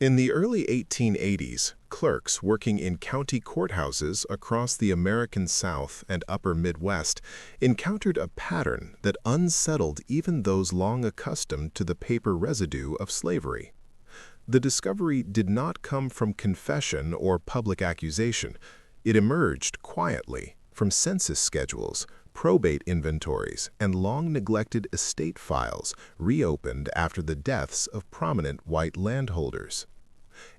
In the early 1880s, clerks working in county courthouses across the American South and Upper Midwest encountered a pattern that unsettled even those long accustomed to the paper residue of slavery. The discovery did not come from confession or public accusation. It emerged quietly from census schedules, probate inventories, and long-neglected estate files reopened after the deaths of prominent white landholders.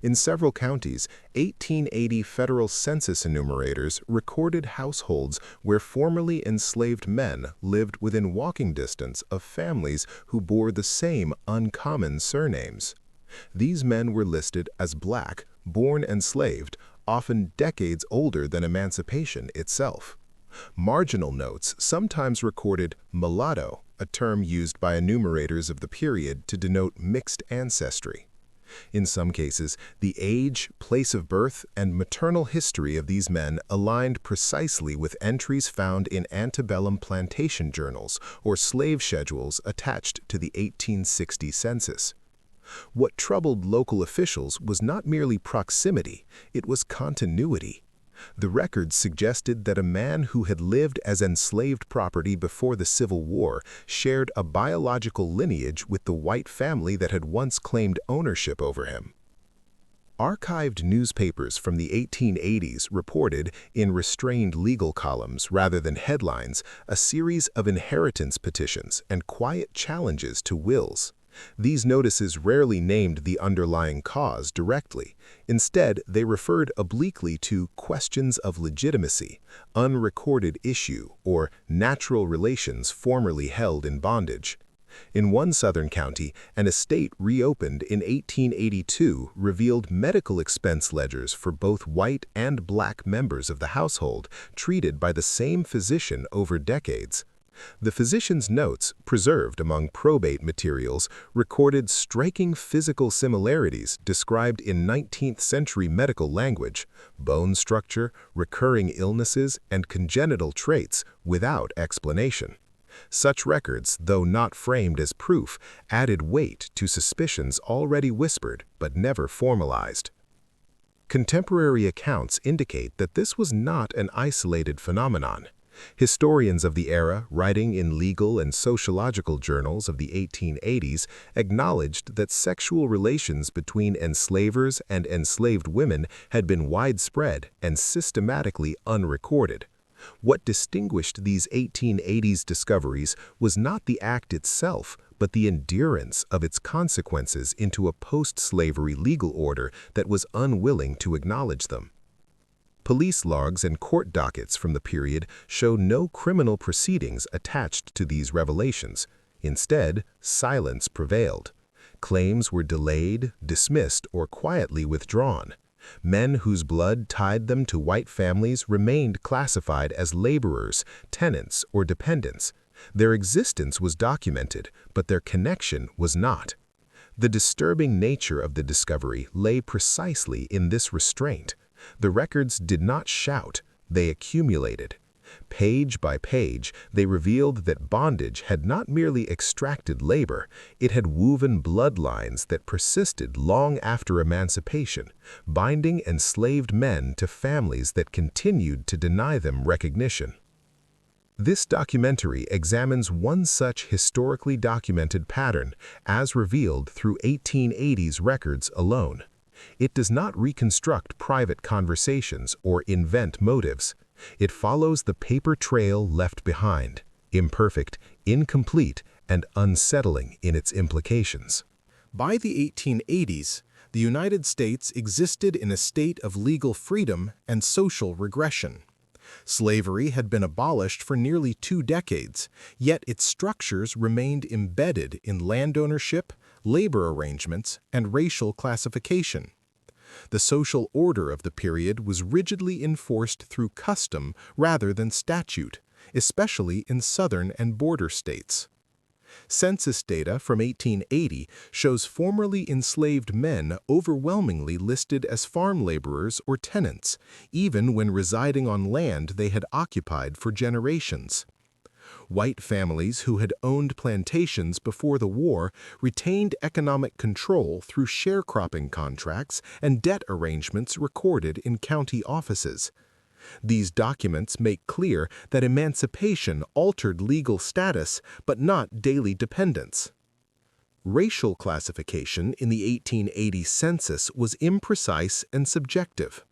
In several counties, 1880 federal census enumerators recorded households where formerly enslaved men lived within walking distance of families who bore the same uncommon surnames. These men were listed as black, born enslaved, often decades older than emancipation itself. Marginal notes sometimes recorded mulatto, a term used by enumerators of the period to denote mixed ancestry. In some cases, the age, place of birth, and maternal history of these men aligned precisely with entries found in antebellum plantation journals or slave schedules attached to the 1860 census. What troubled local officials was not merely proximity, it was continuity. The records suggested that a man who had lived as enslaved property before the Civil War shared a biological lineage with the white family that had once claimed ownership over him. Archived newspapers from the 1880s reported, in restrained legal columns rather than headlines, a series of inheritance petitions and quiet challenges to wills. These notices rarely named the underlying cause directly. Instead, they referred obliquely to questions of legitimacy, unrecorded issue, or natural relations formerly held in bondage. In one southern county, an estate reopened in 1882 revealed medical expense ledgers for both white and black members of the household, treated by the same physician over decades. The physician's notes, preserved among probate materials, recorded striking physical similarities described in 19th-century medical language: bone structure, recurring illnesses, and congenital traits, without explanation. Such records, though not framed as proof, added weight to suspicions already whispered but never formalized. Contemporary accounts indicate that this was not an isolated phenomenon. Historians of the era, writing in legal and sociological journals of the 1880s, acknowledged that sexual relations between enslavers and enslaved women had been widespread and systematically unrecorded. What distinguished these 1880s discoveries was not the act itself, but the endurance of its consequences into a post-slavery legal order that was unwilling to acknowledge them. Police logs and court dockets from the period show no criminal proceedings attached to these revelations. Instead, silence prevailed. Claims were delayed, dismissed, or quietly withdrawn. Men whose blood tied them to white families remained classified as laborers, tenants, or dependents. Their existence was documented, but their connection was not. The disturbing nature of the discovery lay precisely in this restraint. The records did not shout, they accumulated. Page by page, they revealed that bondage had not merely extracted labor, it had woven bloodlines that persisted long after emancipation, binding enslaved men to families that continued to deny them recognition. This documentary examines one such historically documented pattern as revealed through 1880s records alone. It does not reconstruct private conversations or invent motives. It follows the paper trail left behind, imperfect, incomplete, and unsettling in its implications. By the 1880s, the United States existed in a state of legal freedom and social regression. Slavery had been abolished for nearly 2 decades, yet its structures remained embedded in land ownership, labor arrangements, and racial classification. The social order of the period was rigidly enforced through custom rather than statute, especially in southern and border states. Census data from 1880 shows formerly enslaved men overwhelmingly listed as farm laborers or tenants, even when residing on land they had occupied for generations. White families who had owned plantations before the war retained economic control through sharecropping contracts and debt arrangements recorded in county offices. These documents make clear that emancipation altered legal status but not daily dependence. Racial classification in the 1880 census was imprecise and subjective.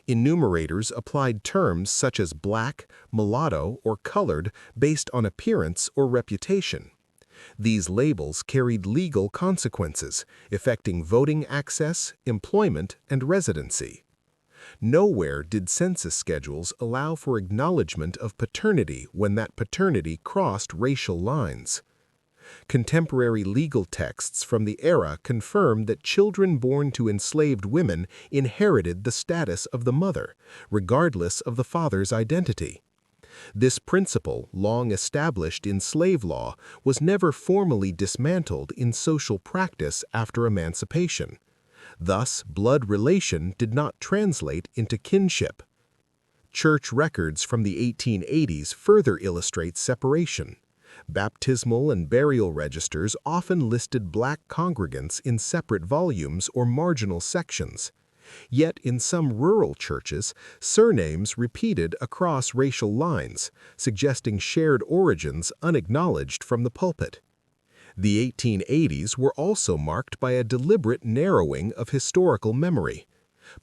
Enumerators applied terms such as black, mulatto, or colored based on appearance or reputation. These labels carried legal consequences, affecting voting access, employment, and residency. Nowhere did census schedules allow for acknowledgement of paternity when that paternity crossed racial lines. Contemporary legal texts from the era confirm that children born to enslaved women inherited the status of the mother, regardless of the father's identity. This principle, long established in slave law, was never formally dismantled in social practice after emancipation. Thus, blood relation did not translate into kinship. Church records from the 1880s further illustrate separation. Baptismal and burial registers often listed black congregants in separate volumes or marginal sections. Yet in some rural churches, surnames repeated across racial lines, suggesting shared origins unacknowledged from the pulpit. The 1880s were also marked by a deliberate narrowing of historical memory.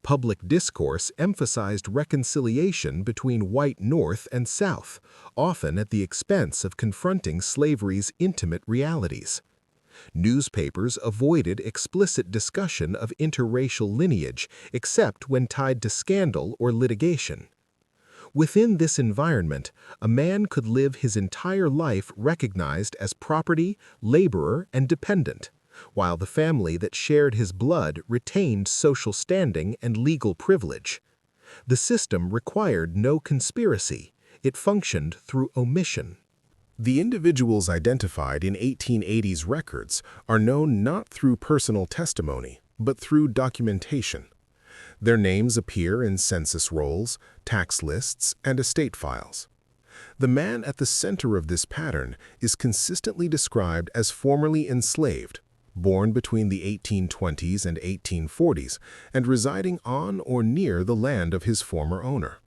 Public discourse emphasized reconciliation between white North and South, often at the expense of confronting slavery's intimate realities. Newspapers avoided explicit discussion of interracial lineage except when tied to scandal or litigation. Within this environment, a man could live his entire life recognized as property, laborer, and dependent, while the family that shared his blood retained social standing and legal privilege. The system required no conspiracy. It functioned through omission. The individuals identified in 1880s records are known not through personal testimony, but through documentation. Their names appear in census rolls, tax lists, and estate files. The man at the center of this pattern is consistently described as formerly enslaved, born between the 1820s and 1840s, and residing on or near the land of his former owner.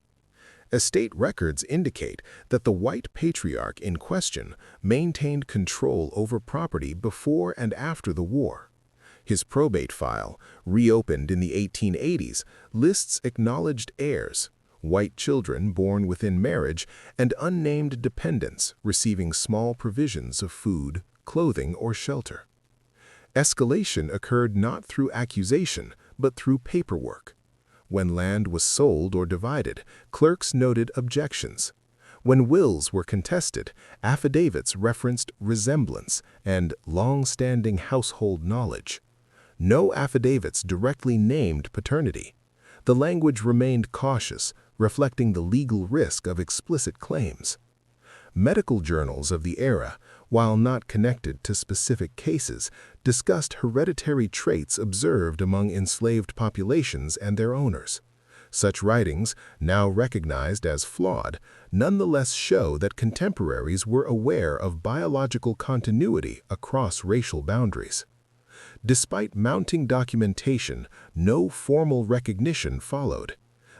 Estate records indicate that the white patriarch in question maintained control over property before and after the war. His probate file, reopened in the 1880s, lists acknowledged heirs, white children born within marriage, and unnamed dependents receiving small provisions of food, clothing, or shelter. Escalation occurred not through accusation, but through paperwork. When land was sold or divided, clerks noted objections. When wills were contested, affidavits referenced resemblance and long-standing household knowledge. No affidavits directly named paternity. The language remained cautious, reflecting the legal risk of explicit claims. Medical journals of the era, while not connected to specific cases, discussed hereditary traits observed among enslaved populations and their owners. Such writings, now recognized as flawed, nonetheless show that contemporaries were aware of biological continuity across racial boundaries. Despite mounting documentation, no formal recognition followed.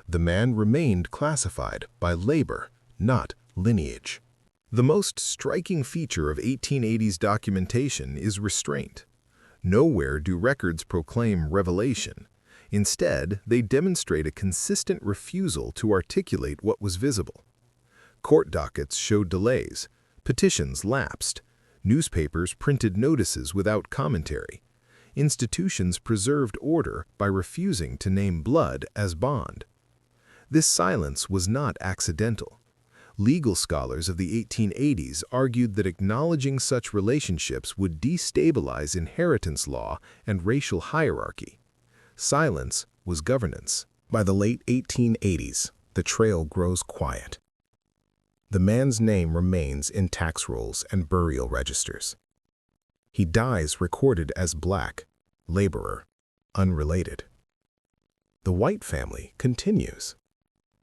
The man remained classified by labor, not lineage. The most striking feature of 1880s documentation is restraint. Nowhere do records proclaim revelation. Instead, they demonstrate a consistent refusal to articulate what was visible. Court dockets showed delays, petitions lapsed, newspapers printed notices without commentary. Institutions preserved order by refusing to name blood as bond. This silence was not accidental. Legal scholars of the 1880s argued that acknowledging such relationships would destabilize inheritance law and racial hierarchy. Silence was governance. By the late 1880s, the trail grows quiet. The man's name remains in tax rolls and burial registers. He dies recorded as black, laborer, unrelated. The white family continues.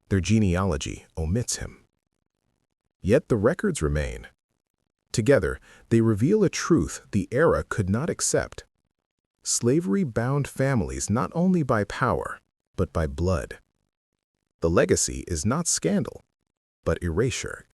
Their genealogy omits him. Yet the records remain, Together, they reveal a truth the era could not accept. Slavery bound families not only by power, but by blood. The legacy is not scandal, but erasure.